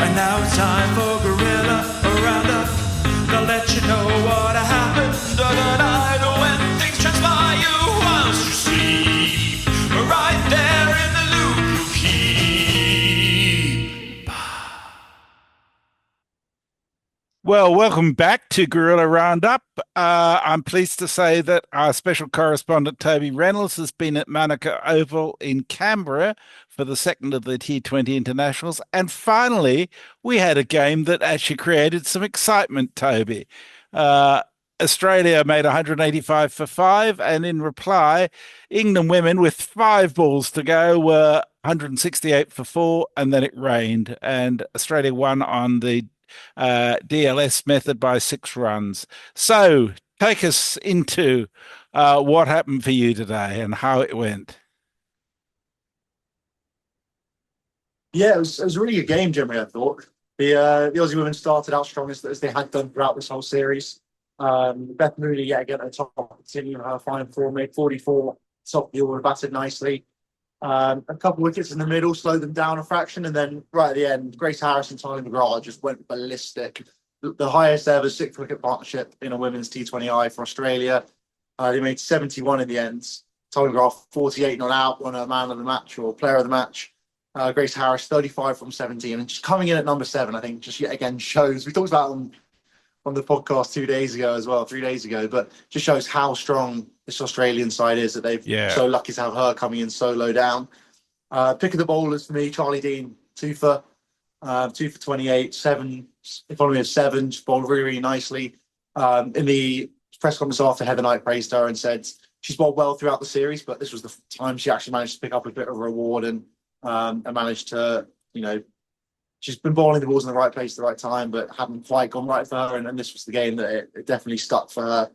And now it's time for Guerilla Roundup. They'll let you know what happened overnight when things transpire you whilst you sleep. Right there in the loop you keep. Well, welcome back to Guerilla Roundup. I'm pleased to say that our special correspondent Toby Reynolds has been at Manuka Oval in Canberra for the second of the T20 internationals. And finally, we had a game that actually created some excitement, Toby. Uh, Australia made 185 for five, and in reply, England women with five balls to go were 168 for four, and then it rained, and Australia won on the DLS method by 6 runs. So take us into what happened for you today and how it went. Yeah, it was a really good game, generally, I thought. The Aussie women started out strong as they had done throughout this whole series. Beth Mooney, yet again, at the top, continuing her fine form, made 44, top of the order, batted nicely. A couple wickets in the middle slowed them down a fraction, and then right at the end, Grace Harris and Tyler McGrath just went ballistic. The highest ever 6 wicket partnership in a women's T20I for Australia. They made 71 in the end. Tyler McGrath 48 not out, won a man of the match or player of the match. Grace Harris 35 from 17, and just coming in at number 7, I think just yet again shows. We talked about on the podcast 2 days ago as well, 3 days ago, but just shows how strong this Australian side is that they've so lucky to have her coming in so low down. Pick of the bowlers for me, Charlie Dean, 2 for 28, 7 economy of 7, just bowled really, really nicely. In the press conference after, Heather Knight praised her and said she's bowled well throughout the series, but this was the time she actually managed to pick up a bit of a reward and managed to, she's been bowling the balls in the right place at the right time, but hadn't quite gone right for her. And this was the game that it definitely stuck for her.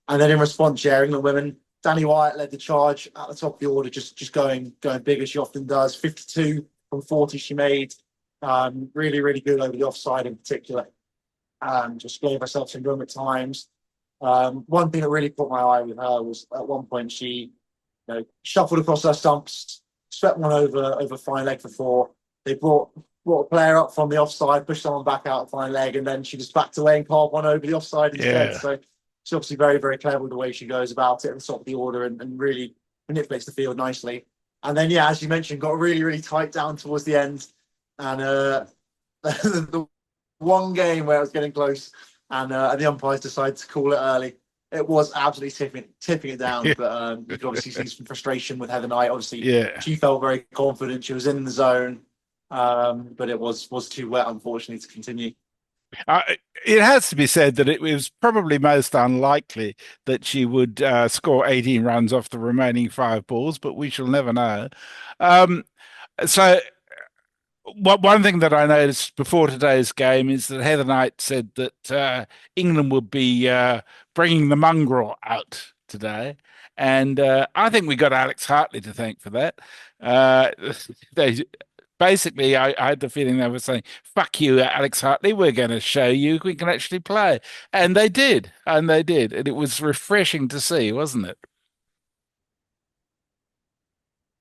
And then in response, England women, Danny Wyatt led the charge at the top of the order, just going big as she often does. 52 from 40 she made. Really, really good over the offside in particular. Just gave herself some room at times. One thing that really caught my eye with her was at one point she shuffled across her stumps, swept one over fine leg for 4. They brought a player up from the offside, pushed someone back out fine leg, and then she just backed away and carved one over the offside instead. Yeah. So she's obviously very, very clever with the way she goes about it at the top of the order and really manipulates the field nicely. And then, as you mentioned, got really, really tight down towards the end. And the one game where it was getting close and the umpires decided to call it early. It was absolutely tipping it down, but you could obviously see some frustration with Heather Knight. Obviously, she felt very confident. She was in the zone, but it was too wet, unfortunately, to continue. It has to be said that it was probably most unlikely that she would score 18 runs off the remaining 5 balls, but we shall never know. So one thing that I noticed before today's game is that Heather Knight said that England would be bringing the mongrel out today. And I think we got Alex Hartley to thank for that. Basically, I had the feeling they were saying, fuck you, Alex Hartley, we're going to show you we can actually play. And they did. And it was refreshing to see, wasn't it?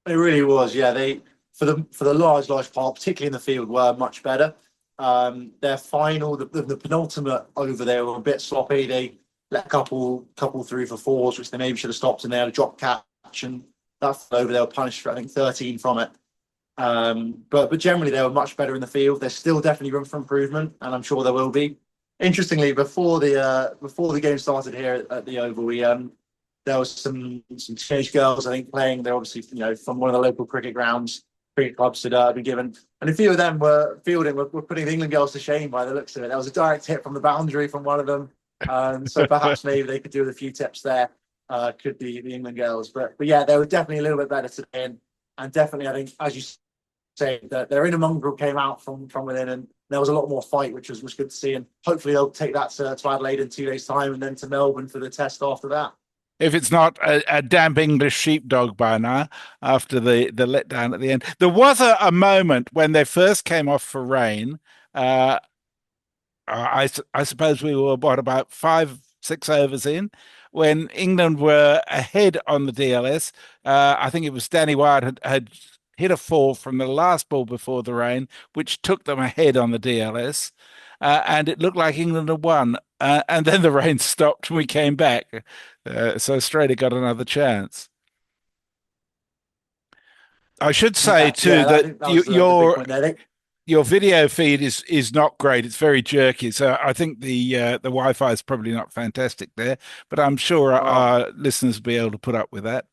It really was, yeah. They for the large part, particularly in the field, were much better. Their final, the penultimate over there were a bit sloppy. They let a couple through for 4s, which they maybe should have stopped, and they had a drop catch, and that over they were punished for I think 13 from it. But generally they were much better in the field. There's still definitely room for improvement, and I'm sure there will be. Interestingly, before the game started here at the Oval, there was some teenage girls I think playing. They're obviously from one of the local cricket clubs that had been given, and a few of them were putting the England girls to shame by the looks of it. There was a direct hit from the boundary from one of them, so perhaps maybe they could do with a few tips there. Could be the England girls, but yeah, they were definitely a little bit better today, and definitely I think, as you say, that their inner mongrel came out from within, and there was a lot more fight, which was good to see. And hopefully they'll take that to Adelaide in 2 days' time, and then to Melbourne for the test after that. If it's not a damp English sheepdog by now, after the letdown at the end. There was a moment when they first came off for rain. I suppose we were about 5-6 overs in when England were ahead on the DLS. I think it was Danny Wyatt had hit a four from the last ball before the rain, which took them ahead on the DLS. And it looked like England had won. And then the rain stopped and we came back. So Australia got another chance. I should say too I that think that was the big point there. your video feed is not great. It's very jerky. So I think the Wi-Fi is probably not fantastic there, but I'm sure our listeners will be able to put up with that.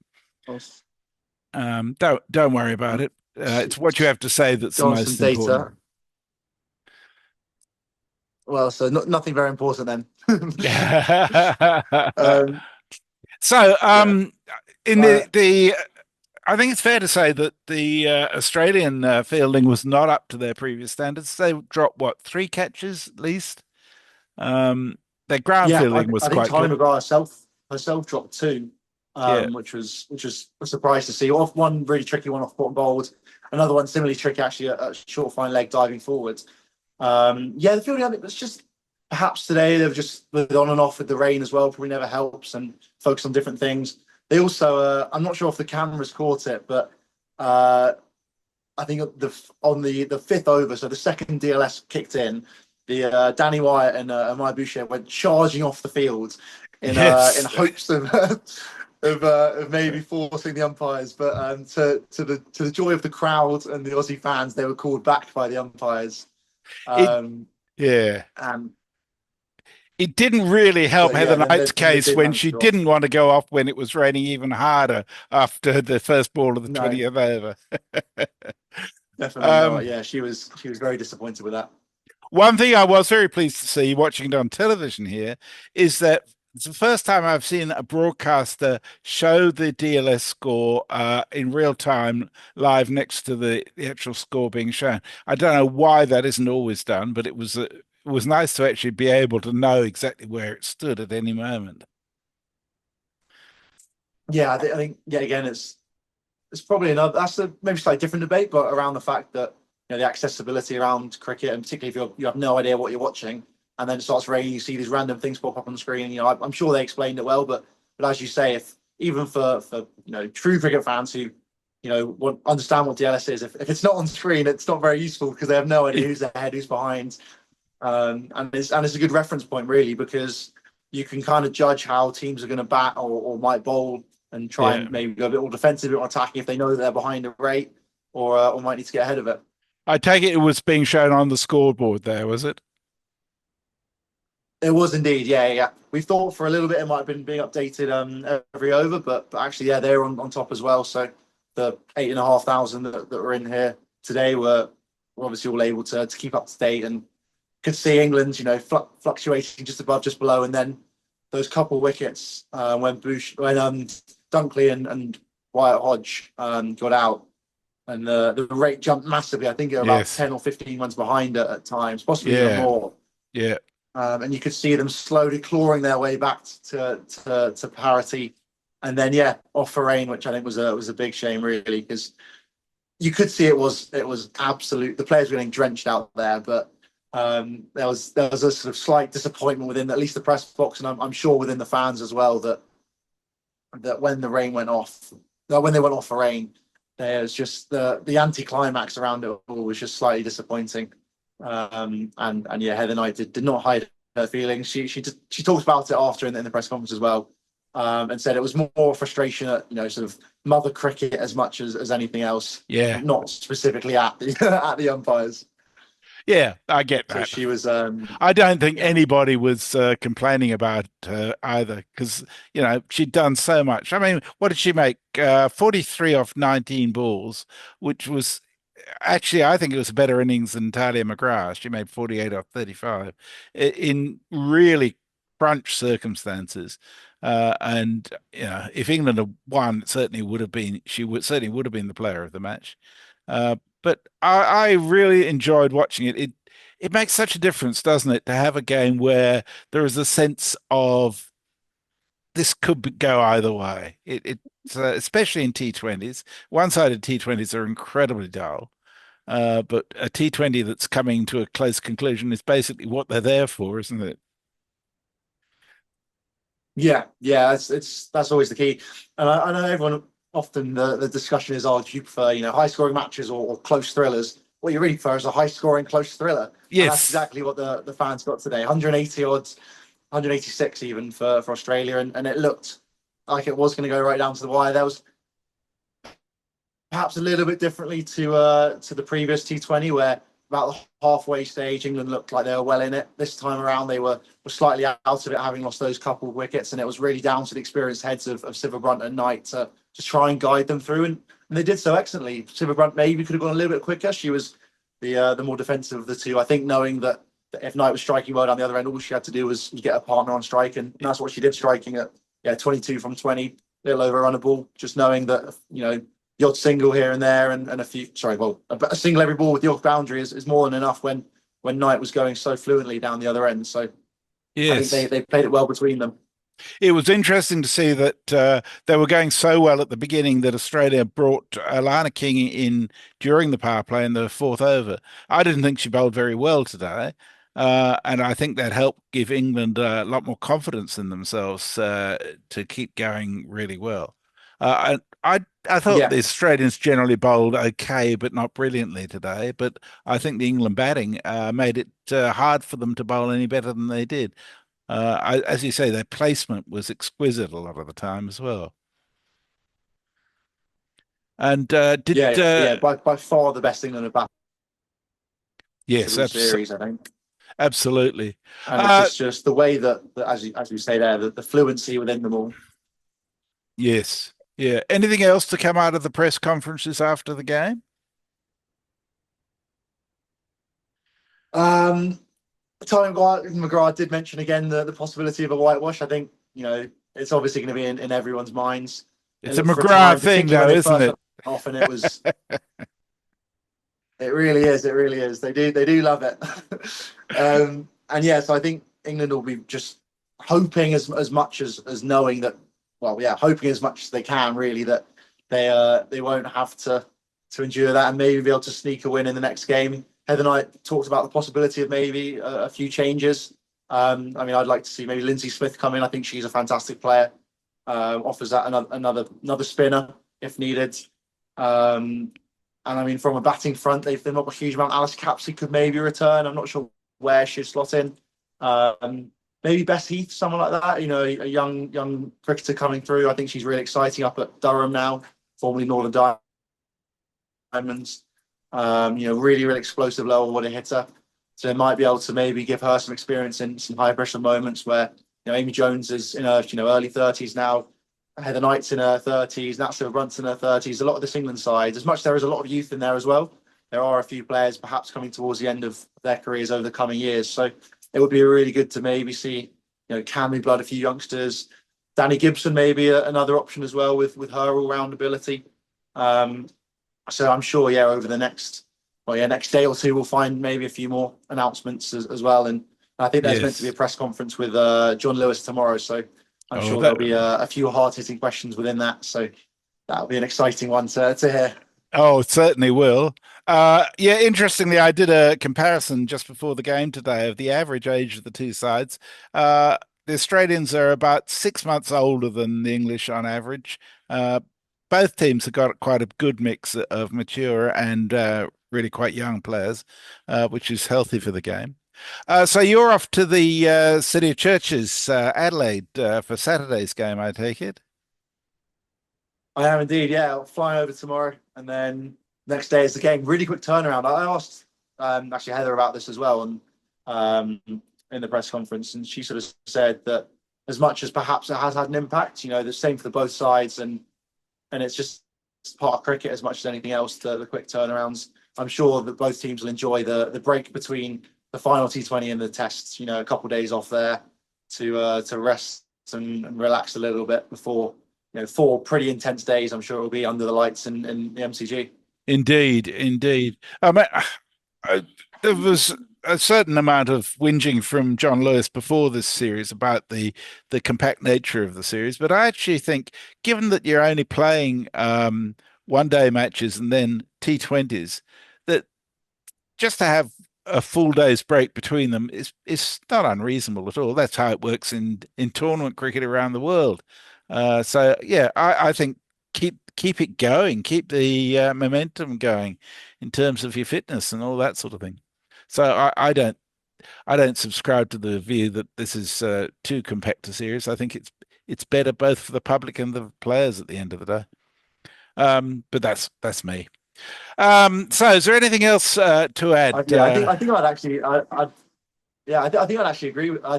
Don't worry about it. It's what you have to say that's the most important. Well, so nothing very important then. So in the I think it's fair to say that the Australian fielding was not up to their previous standards. They dropped what, 3 catches at least. Their ground fielding was quite good. I think Tyler herself dropped 2, which was a surprise to see. Off one really tricky one off bottom bowled, another one similarly tricky actually a short fine leg diving forwards. The fielding, I think, was just perhaps today they've just on and off with the rain as well. Probably never helps, and focus on different things. They also, I'm not sure if the cameras caught it, but I think on the 5th over, so the second DLS kicked in, the Danny Wyatt and Maya Boucher went charging off the field in hopes of maybe forcing the umpires, but to the joy of the crowd and the Aussie fans, they were called back by the umpires. It didn't really help Heather Knight's case when she didn't want to go off when it was raining even harder after the first ball of the 20th over. Definitely not. Yeah, she was very disappointed with that. One thing I was very pleased to see watching it on television here is that it's the first time I've seen a broadcaster show the DLS score in real time live next to the actual score being shown. I don't know why that isn't always done, but it was nice to actually be able to know exactly where it stood at any moment. Yeah, I think again, it's probably that's a maybe slightly different debate, but around the fact that the accessibility around cricket, and particularly if you have no idea what you're watching, and then it starts raining, you see these random things pop up on the screen. I'm sure they explained it well, but as you say, if even for true cricket fans who understand what DLS is, if it's not on screen, it's not very useful because they have no idea who's ahead, who's behind. And it's a good reference point really, because you can kind of judge how teams are going to bat or might bowl and try and maybe go a bit more defensive, a bit more attacking if they know that they're behind a rate or might need to get ahead of it. I take it was being shown on the scoreboard there, was it? It was indeed, yeah. We thought for a little bit it might have been being updated every over, but actually, they're on top as well. So the 8,500 that were in here today were obviously all able to keep up to date, and could see England, fluctuating just above, just below, and then those couple wickets when Dunkley and Wyatt Hodge got out, and the rate jumped massively. I think it was about 10 or 15 runs behind at times, possibly even more. Yeah. And you could see them slowly clawing their way back to parity, and then off for rain, which I think was a big shame really, because you could see it was absolute. The players were getting drenched out there, but there was a sort of slight disappointment within at least the press box, and I'm sure within the fans as well, that when the rain went off, when they went off for rain, there's just the anticlimax around it all was just slightly disappointing. And Heather Knight did not hide her feelings. She talked about it after in the press conference as well, and said it was more frustration at sort of mother cricket as much as anything else. Yeah, not specifically at the umpires. Yeah, I get that. So she was. I don't think anybody was complaining about her either, because she'd done so much. I mean, what did she make? 43 off 19 balls, which was actually, I think it was a better innings than Talia McGrath. She made 48 off 35 in really crunch circumstances. And if England had won, it certainly would have been. Certainly would have been the player of the match. But I really enjoyed watching it. It makes such a difference, doesn't it, to have a game where there is a sense of this could go either way. It's especially in T20s. One-sided T20s are incredibly dull, but a T20 that's coming to a close conclusion is basically what they're there for, isn't it? Yeah, that's always the key. And I know everyone often the discussion is, oh, do you prefer, high scoring matches or close thrillers? What you really prefer is a high scoring close thriller. And that's Yes. exactly what the fans got today. 180 odds, 186 even for Australia. And it looked like it was going to go right down to the wire. There was perhaps a little bit differently to the previous T20, where about the halfway stage, England looked like they were well in it. This time around, they were slightly out of it, having lost those couple of wickets, and it was really down to the experienced heads of Siva Brunt and Knight to try and guide them through, and they did so excellently. Siva Brunt maybe could have gone a little bit quicker. She was the more defensive of the two. I think knowing that if Knight was striking well down the other end, all she had to do was get a partner on strike, and that's what she did, striking at 22 from 20, a little over run a ball, just knowing that the odd single here and there and a single every ball with the off boundary is more than enough when Knight was going so fluently down the other end. So yes, I think they played it well between them. It was interesting to see that they were going so well at the beginning that Australia brought Alana King in during the power play in the fourth over. I didn't think she bowled very well today. And I think that helped give England a lot more confidence in themselves to keep going really well. I thought the Australians generally bowled okay, but not brilliantly today. But I think the England batting made it hard for them to bowl any better than they did. As you say, their placement was exquisite a lot of the time as well. And by far the best England have batted. Yes, series, I think. Absolutely. And it's just the way that as you say there, the fluency within them all. Yes. Yeah. Anything else to come out of the press conferences after the game? Tommy McGrath did mention again the possibility of a whitewash. I think, it's obviously going to be in everyone's minds. It's a McGrath thing, though, isn't it? Often it was. It really is. It really is. They do love it. So I think England will be just hoping as much as knowing that. Well, yeah, hoping as much as they can, really, that they won't have to endure that and maybe be able to sneak a win in the next game. Heather Knight talked about the possibility of maybe a few changes. I'd like to see maybe Lindsay Smith come in. I think she's a fantastic player. Offers that another spinner if needed. And from a batting front, they've not got a huge amount. Alice Capsey could maybe return. I'm not sure where she'd slot in. Maybe Bess Heath, someone like that. A young cricketer coming through. I think she's really exciting up at Durham now, formerly Northern Diamonds. Really, really explosive lower order hitter. So they might be able to maybe give her some experience in some high pressure moments where Amy Jones is in her early 30s now. Heather Knight's in her 30s. Nat Siva Brunt's in her 30s. A lot of this England side, as much as there is a lot of youth in there as well, there are a few players perhaps coming towards the end of their careers over the coming years. So it would be really good to maybe see, can we blood a few youngsters? Danny Gibson maybe another option as well with her all-round ability. So I'm sure, over the next day or two, we'll find maybe a few more announcements as well. And I think there's meant to be a press conference with John Lewis tomorrow. So I'm sure there'll be a few hard-hitting questions within that. So that'll be an exciting one to hear. Oh, it certainly will. Interestingly, I did a comparison just before the game today of the average age of the two sides. The Australians are about 6 months older than the English on average. Both teams have got quite a good mix of mature and really quite young players, which is healthy for the game. So you're off to the City of Churches, Adelaide, for Saturday's game, I take it? I am indeed, yeah. I'll fly over tomorrow, and then next day is the game. Really quick turnaround. I asked actually Heather about this as well in the press conference, and she sort of said that as much as perhaps it has had an impact, the same for both sides, and it's just part of cricket as much as anything else, the quick turnarounds. I'm sure that both teams will enjoy the break between the final T20 and the tests, a couple of days off there to rest and relax a little bit before 4 pretty intense days. I'm sure it will be under the lights in the MCG. Indeed. There was a certain amount of whinging from John Lewis before this series about the compact nature of the series, but I actually think, given that you're only playing one-day matches and then T20s, that just to have a full day's break between them is not unreasonable at all. That's how it works in tournament cricket around the world. I think keep keep it going, keep the momentum going in terms of your fitness and all that sort of thing. So I don't subscribe to the view that this is too compact a series. I think it's better both for the public and the players at the end of the day. But that's me. So is there anything else to add? I think I'd actually, I think I'd actually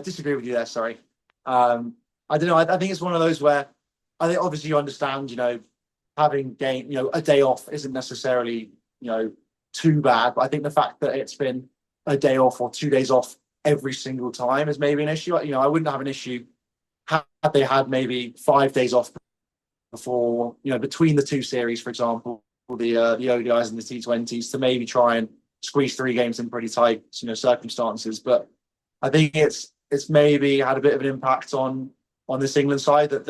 disagree with you there. Sorry. I don't know. I think it's one of those where I think obviously you understand, having a day off isn't necessarily, too bad. But I think the fact that it's been a day off or 2 days off every single time is maybe an issue. I wouldn't have an issue had they had maybe 5 days off before, between the two series, for example, the ODIs and the T20s, to maybe try and squeeze 3 games in pretty tight, circumstances. But I think it's maybe had a bit of an impact on this England side that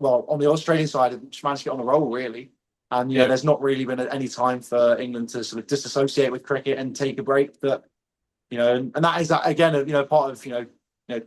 on the Australian side, they've managed to get on a roll, really. And, there's not really been any time for England to sort of disassociate with cricket and take a break. That, and that is, again, part of,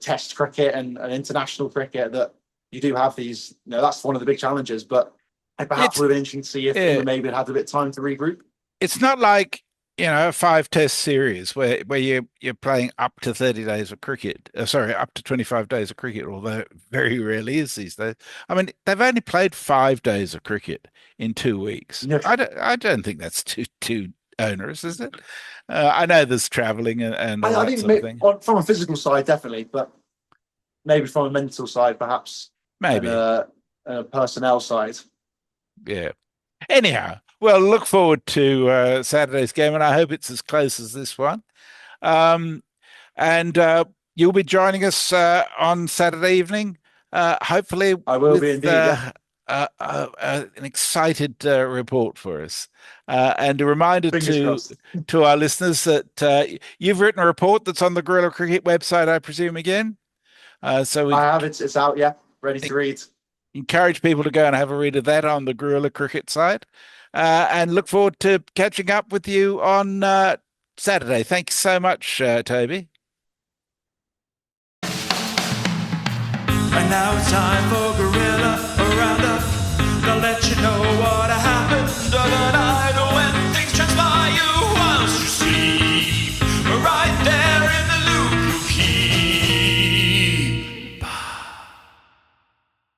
test cricket and international cricket, that you do have these, that's one of the big challenges. But perhaps it would have been interesting to see if England maybe had a bit of time to regroup. It's not like, a 5-test series where you're playing up to 30 days of cricket. Up to 25 days of cricket, although it very rarely is these days. I mean, they've only played 5 days of cricket in 2 weeks. Yes. I don't think that's too onerous, is it? I know there's traveling and all I that think sort of thing. From a physical side, definitely, but maybe from a mental side, perhaps. Maybe. And a personnel side. Yeah. Anyhow, well, look forward to Saturday's game, and I hope it's as close as this one. And you'll be joining us on Saturday evening, hopefully. I will be indeed. An excited report for us. And a reminder to our listeners that you've written a report that's on the Guerilla Cricket website, I presume, again. So I have it. It's out, ready to read. Encourage people to go and have a read of that on the Guerilla Cricket site. And look forward to catching up with you on Saturday. Thanks so much, Toby. And now it's time for Guerilla Roundup.